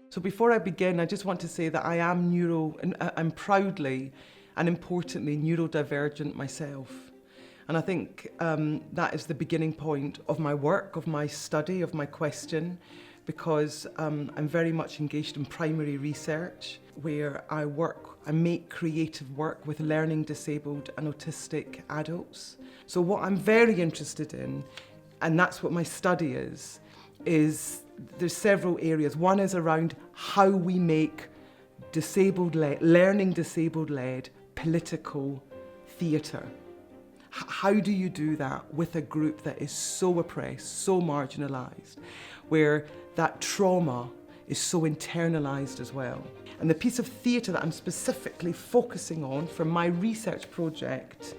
So before I begin, I just want to say that I am I'm proudly and importantly neurodivergent myself. And I think that is the beginning point of my work, of my study, of my question, because I'm very much engaged in primary research where I make creative work with learning disabled and autistic adults. So what I'm very interested in, and that's what my study is there's several areas. One is around how we make learning disabled-led political theatre. How do you do that with a group that is so oppressed, so marginalised, where that trauma is so internalised as well? And the piece of theatre that I'm specifically focusing on for my research project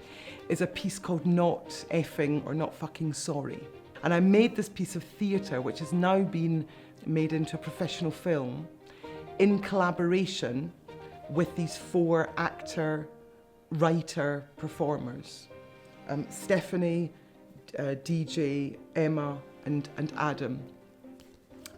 is a piece called Not Fkin Sorry. And I made this piece of theatre, which has now been made into a professional film, in collaboration with these 4 actor, writer, performers. Stephanie, DJ, Emma and Adam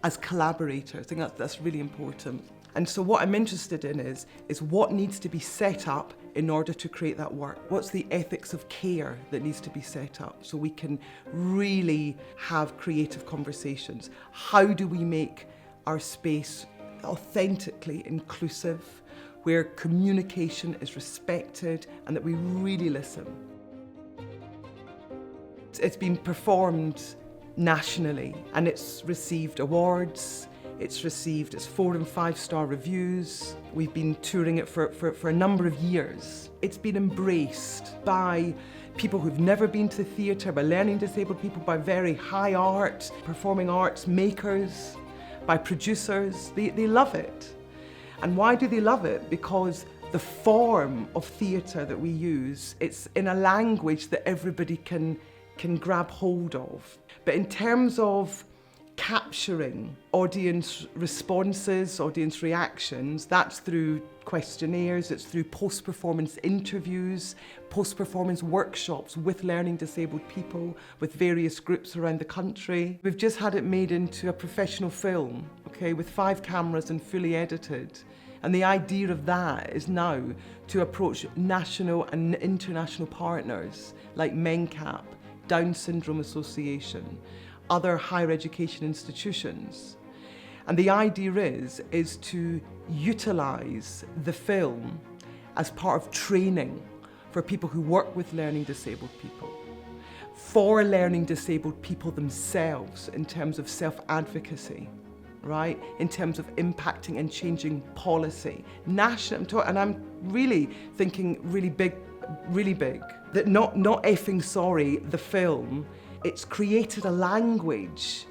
as collaborators. I think that's really important. And so what I'm interested in is what needs to be set up in order to create that work. What's the ethics of care that needs to be set up so we can really have creative conversations? How do we make our space authentically inclusive, where communication is respected and that we really listen? It's been performed nationally and it's received awards. It's received its 4- and 5-star reviews. We've been touring it for a number of years. It's been embraced by people who've never been to the theatre, by learning disabled people, by very high art, performing arts makers, by producers. They love it. And why do they love it? Because the form of theatre that we use, it's in a language that everybody can grab hold of. But in terms of capturing audience responses, audience reactions, that's through questionnaires, it's through post-performance interviews, post-performance workshops with learning disabled people, with various groups around the country. We've just had it made into a professional film, okay, with 5 cameras and fully edited. And the idea of that is now to approach national and international partners like MenCap, Down Syndrome Association, other higher education institutions. And the idea is to utilise the film as part of training for people who work with learning disabled people, for learning disabled people themselves in terms of self-advocacy, right? In terms of impacting and changing policy. National, and I'm really thinking really big, that Not Fkin Sorry, the film, it's created a language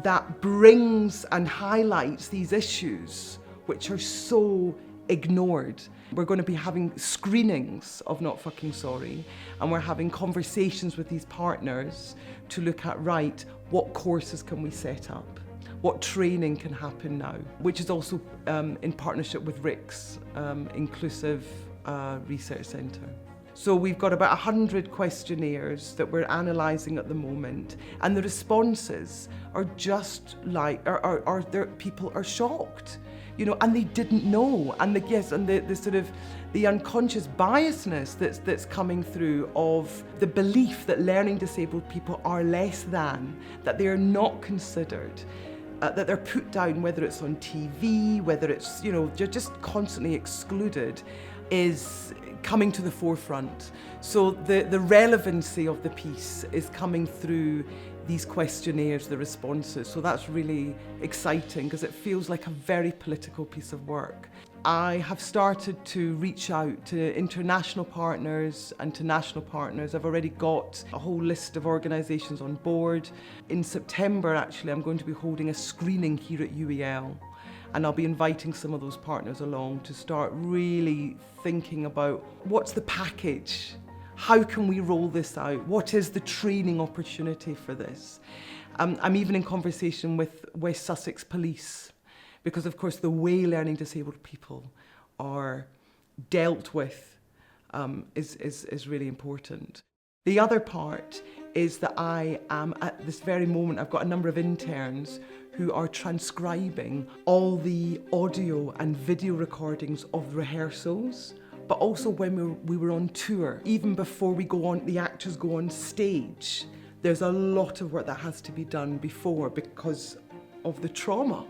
that brings and highlights these issues which are so ignored. We're going to be having screenings of Not Fkin Sorry, and we're having conversations with these partners to look at, right, what courses can we set up? What training can happen now? Which is also in partnership with RIX Inclusive Research Centre. So we've got about 100 questionnaires that we're analysing at the moment, and the responses are just like, people are shocked, you know, and they didn't know, and the sort of the unconscious biasness that's coming through of the belief that learning disabled people are less than, that they are not considered. That they're put down, whether it's on TV, whether it's, you know, they're just constantly excluded, is coming to the forefront. So the relevancy of the piece is coming through these questionnaires, the responses. So that's really exciting because it feels like a very political piece of work. I have started to reach out to international partners and to national partners. I've already got a whole list of organisations on board. In September, actually, I'm going to be holding a screening here at UEL. And I'll be inviting some of those partners along to start really thinking about what's the package? How can we roll this out? What is the training opportunity for this? I'm even in conversation with West Sussex Police, because of course the way learning disabled people are dealt with is really important. The other part is that I am, at this very moment, I've got a number of interns who are transcribing all the audio and video recordings of rehearsals, but also when we were on tour. Even before the actors go on stage, there's a lot of work that has to be done before because of the trauma,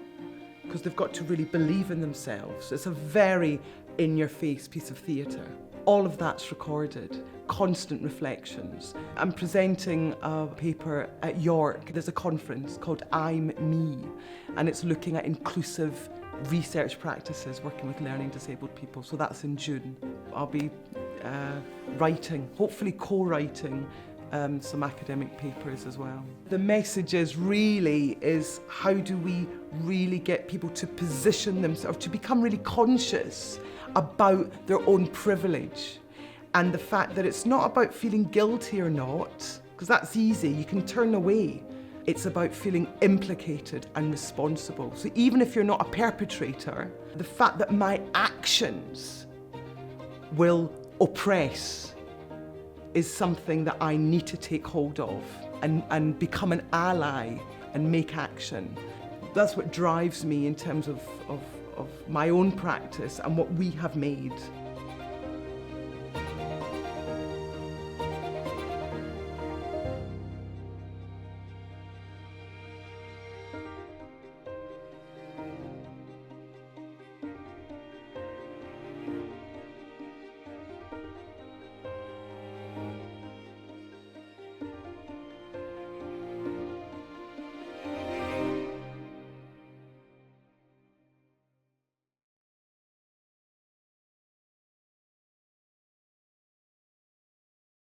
because they've got to really believe in themselves. It's a very in-your-face piece of theatre. All of that's recorded, constant reflections. I'm presenting a paper at York. There's a conference called I'm Me, and it's looking at inclusive research practices working with learning disabled people. So that's in June. I'll be writing, hopefully co-writing, some academic papers as well. The message is how do we really get people to position themselves, to become really conscious about their own privilege, and the fact that it's not about feeling guilty or not, because that's easy, you can turn away. It's about feeling implicated and responsible. So even if you're not a perpetrator, the fact that my actions will oppress is something that I need to take hold of and become an ally and make action. That's what drives me in terms of my own practice and what we have made.